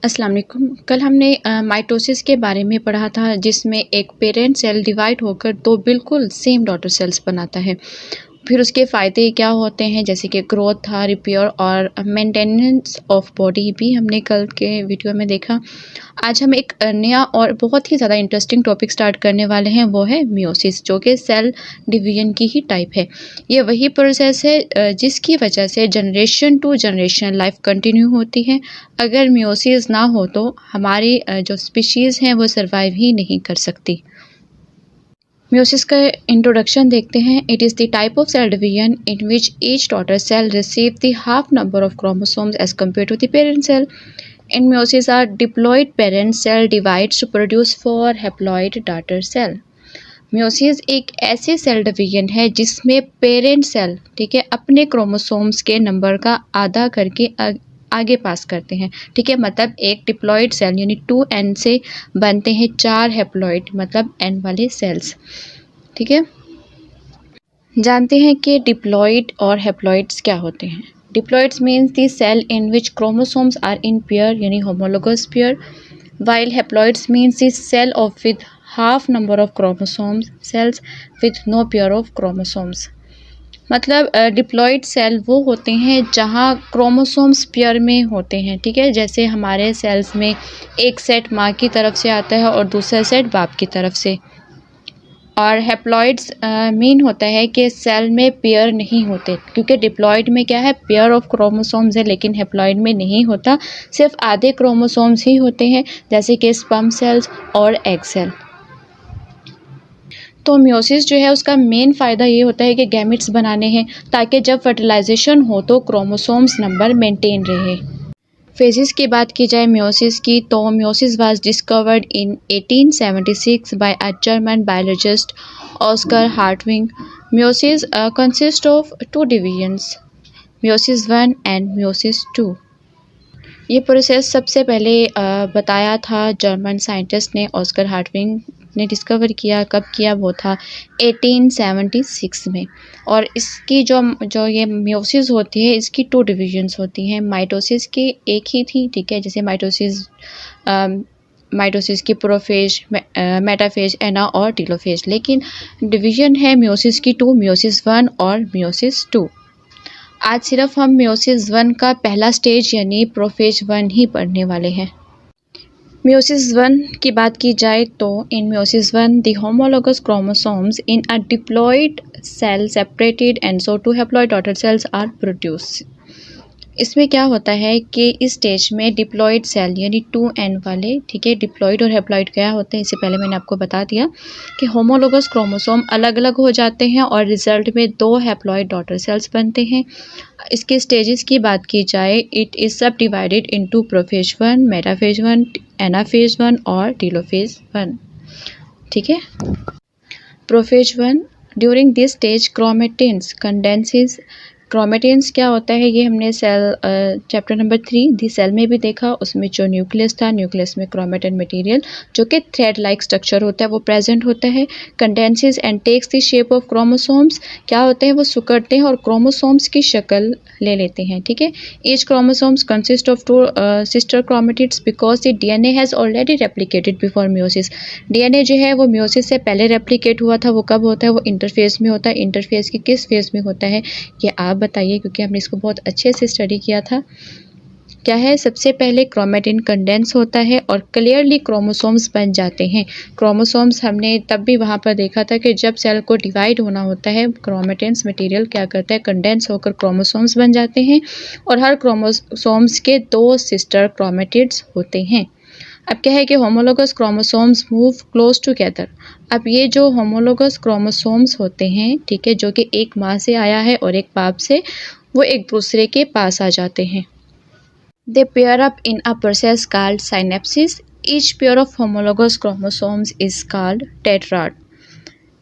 अस्सलाम वालेकुम। कल हमने माइटोसिस के बारे में पढ़ा था, जिसमें एक पेरेंट सेल डिवाइड होकर दो बिल्कुल सेम डॉटर सेल्स बनाता है। फिर उसके फ़ायदे क्या होते हैं, जैसे कि ग्रोथ था, रिपेयर और मेंटेनेंस ऑफ बॉडी भी हमने कल के वीडियो में देखा। आज हम एक नया और बहुत ही ज़्यादा इंटरेस्टिंग टॉपिक स्टार्ट करने वाले हैं, वो है मियोसिस, जो कि सेल डिवीजन की ही टाइप है। ये वही प्रोसेस है जिसकी वजह से generation to generation life continue होती है। अगर मियोसिस ना हो तो हमारी जो स्पीशीज़ हैं वो सर्वाइव ही नहीं कर सकती। मियोसिस का इंट्रोडक्शन देखते हैं। It is the type of cell division in which each daughter cell receive the half number of chromosomes as compare to the parent cell. In meiosis, our diploid parent cell divides to produce four haploid daughter cell. Meiosis एक ऐसे cell division है जिसमें parent cell, ठीक है, अपने chromosomes के number का आधा करके आगे पास करते हैं। ठीक है, मतलब एक डिप्लॉइड सेल यानी 2n से बनते हैं 4 हैप्लॉइड मतलब n वाले सेल्स। ठीक है, जानते हैं कि डिप्लॉइड और हैप्लॉइड्स क्या होते हैं। Diploids means the cell in which chromosomes are in pair यानी homologous pair, while haploids means the cell of with half number of chromosomes cells with no pair of chromosomes। मतलब diploid cell वो होते हैं जहाँ chromosomes pair में होते हैं। ठीक है, जैसे हमारे सेल्स में एक सेट माँ की तरफ से आता है और दूसरा सेट बाप की तरफ से। और हैप्लॉइड्स मीन होता है कि सेल में पेयर नहीं होते, क्योंकि डिप्लॉइड में क्या है, पेयर ऑफ क्रोमोसोम्स है, लेकिन हैप्लॉइड में नहीं होता, सिर्फ आधे क्रोमोसोम्स ही होते हैं, जैसे कि स्पर्म सेल्स और एग सेल। तो मियोसिस जो है उसका मेन फ़ायदा ये होता है कि गैमेट्स बनाने हैं, ताकि जब फर्टिलाइजेशन हो तो क्रोमोसोम्स नंबर मेंटेन रहे। फेजेस की बात की जाए मियोसिस की, तो meiosis was discovered in 1876 by a German biologist Oscar Hertwig. Meiosis consist of 2 divisions, meiosis 1 and meiosis 2। ये प्रोसेस सबसे पहले बताया था जर्मन साइंटिस्ट ने, ऑस्कर हार्टविग ने डिस्कवर किया। कब किया, वो था 1876 में। और इसकी जो ये मियोसिस होती है, इसकी 2 डिवीजन्स होती हैं। माइटोसिस की एक ही थी, ठीक है, जैसे माइटोसिस की प्रोफेज, मेटाफेज, एना और टेलोफेज। लेकिन डिवीजन है मियोसिस की 2, मियोसिस 1 और मियोसिस 2। आज सिर्फ हम मियोसिस 1 का पहला स्टेज यानी प्रोफेज 1 ही पढ़ने वाले हैं। मियोसिस 1 की बात की जाए तो in meiosis 1 the homologous chromosomes in a diploid cell separated and so 2 haploid daughter cells are produce. इसमें क्या होता है कि इस स्टेज में डिप्लॉइड सेल यानी 2n वाले, ठीक है, डिप्लॉइड और हैप्लॉइड क्या होते हैं, इससे पहले मैंने आपको बता दिया कि होमोलोगस क्रोमोसोम अलग अलग हो जाते हैं और रिजल्ट में 2 हैप्लॉइड डॉटर सेल्स बनते हैं। इसके स्टेजेस की बात की जाए, it is subdivided into prophase 1, metaphase 1, anaphase 1 और टेलोफेज 1। ठीक है, prophase 1 during this stage chromatins condenses. Chromatins क्या होता है, ये हमने cell chapter number 3 the cell में भी देखा। उसमें जो न्यूक्लियस था, न्यूक्लियस में क्रोमेटिन मटेरियल जो कि थ्रेड लाइक स्ट्रक्चर होता है वो प्रेजेंट होता है। Condenses and takes the shape of chromosomes, क्या होते हैं, वो सिकुड़ते हैं और क्रोमोसोम्स की शक्ल ले लेते हैं। ठीक है, each chromosomes consist of 2 sister chromatids because the DNA has already replicated before meiosis. DNA जो है वो मियोसिस से पहले रेप्लिकेट हुआ था। वो कब होता है, वो इंटरफेज में होता है। इंटरफेज के किस फेज में होता है, ये आप बताइए, क्योंकि हमने इसको बहुत अच्छे से स्टडी किया था। क्या है, सबसे पहले क्रोमेटिन कंडेंस होता है और क्लियरली क्रोमोसोम्स बन जाते हैं। क्रोमोसोम्स हमने तब भी वहाँ पर देखा था कि जब सेल को डिवाइड होना होता है, क्रोमेटिन्स मटेरियल क्या करता है, कंडेंस होकर क्रोमोसोम्स बन जाते हैं और हर क्रोमोसोम्स के 2 सिस्टर क्रोमेटिड्स होते हैं। अब क्या है कि homologous chromosomes move close together. अब ये जो होमोलोगस क्रोमोसोम्स होते हैं, ठीक है, जो कि एक माँ से आया है और एक बाप से, वो एक दूसरे के पास आ जाते हैं। They pair up in a process called synapsis. Each pair of homologous chromosomes is called tetrad.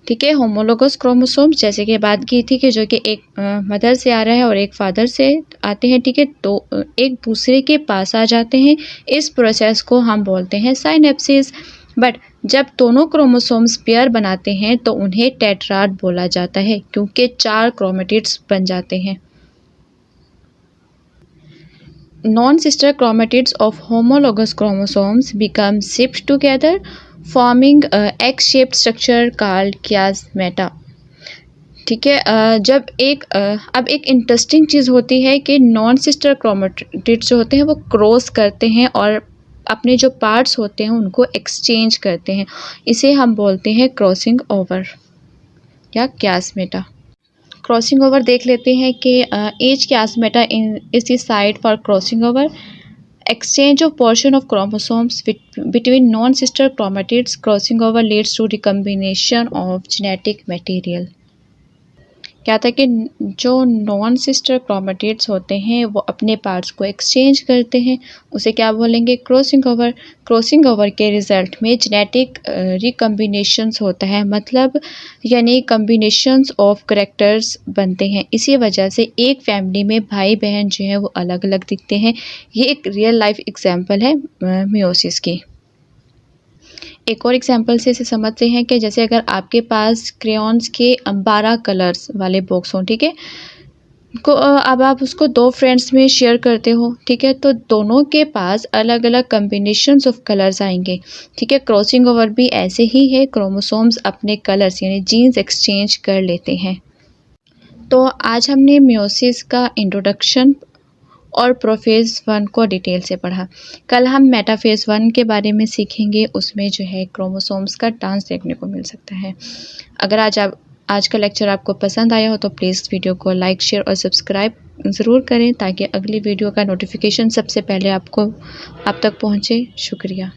ठीक है, होमोलोगस क्रोमोसोम्स जैसे कि बात की थी कि जो कि एक मदर से आ रहा है और एक फादर से आते हैं, ठीक है, तो एक दूसरे के पास आ जाते हैं। इस प्रोसेस को हम बोलते हैं साइनेप्सिस। बट जब दोनों क्रोमोसोम्स पेयर बनाते हैं तो उन्हें टेट्राड बोला जाता है, क्योंकि 4 क्रोमेटिड्स बन जाते हैं। non-sister chromatids of homologous chromosomes become shipped together, forming a egg-shaped structure called chiasmata. ठीक है, अब एक इंटरेस्टिंग चीज़ होती है कि नॉन सिस्टर क्रोमेटिड्स जो होते हैं वो क्रॉस करते हैं और अपने जो पार्ट्स होते हैं उनको एक्सचेंज करते हैं। इसे हम बोलते हैं क्रॉसिंग ओवर या chiasmata। क्रॉसिंग ओवर देख लेते हैं कि each chiasmata is the site for crossing over, exchange of portion of chromosomes between non-sister chromatids. Crossing over leads to recombination of genetic material। क्या था कि जो नॉन सिस्टर क्रोमेटिड्स होते हैं वो अपने पार्ट्स को एक्सचेंज करते हैं, उसे क्या बोलेंगे? Crossing over. क्रॉसिंग ओवर के रिज़ल्ट में जेनेटिक रिकम्बिनेशंस होता है, मतलब यानी कम्बिनेशंस ऑफ करैक्टर्स बनते हैं। इसी वजह से एक फैमिली में भाई बहन जो हैं वो अलग अलग दिखते हैं। ये एक रियल लाइफ एग्जांपल है मियोसिस की। एक और एग्जांपल से इसे समझते हैं कि जैसे अगर आपके पास क्रेयॉन्स के 12 कलर्स वाले बॉक्स हों, ठीक है, अब आप उसको 2 फ्रेंड्स में शेयर करते हो, ठीक है, तो दोनों के पास अलग अलग कम्बिनेशंस ऑफ कलर्स आएंगे। ठीक है, क्रॉसिंग ओवर भी ऐसे ही है, क्रोमोसोम्स अपने कलर्स यानी जीन्स एक्सचेंज कर लेते हैं। तो आज हमने मियोसिस का इंट्रोडक्शन और प्रोफेज़ 1 को डिटेल से पढ़ा। कल हम मेटाफेज़ 1 के बारे में सीखेंगे, उसमें जो है क्रोमोसोम्स का डांस देखने को मिल सकता है। अगर आज का लेक्चर आपको पसंद आया हो तो प्लीज़ वीडियो को लाइक, शेयर और सब्सक्राइब ज़रूर करें ताकि अगली वीडियो का नोटिफिकेशन सबसे पहले आप तक पहुँचे। शुक्रिया।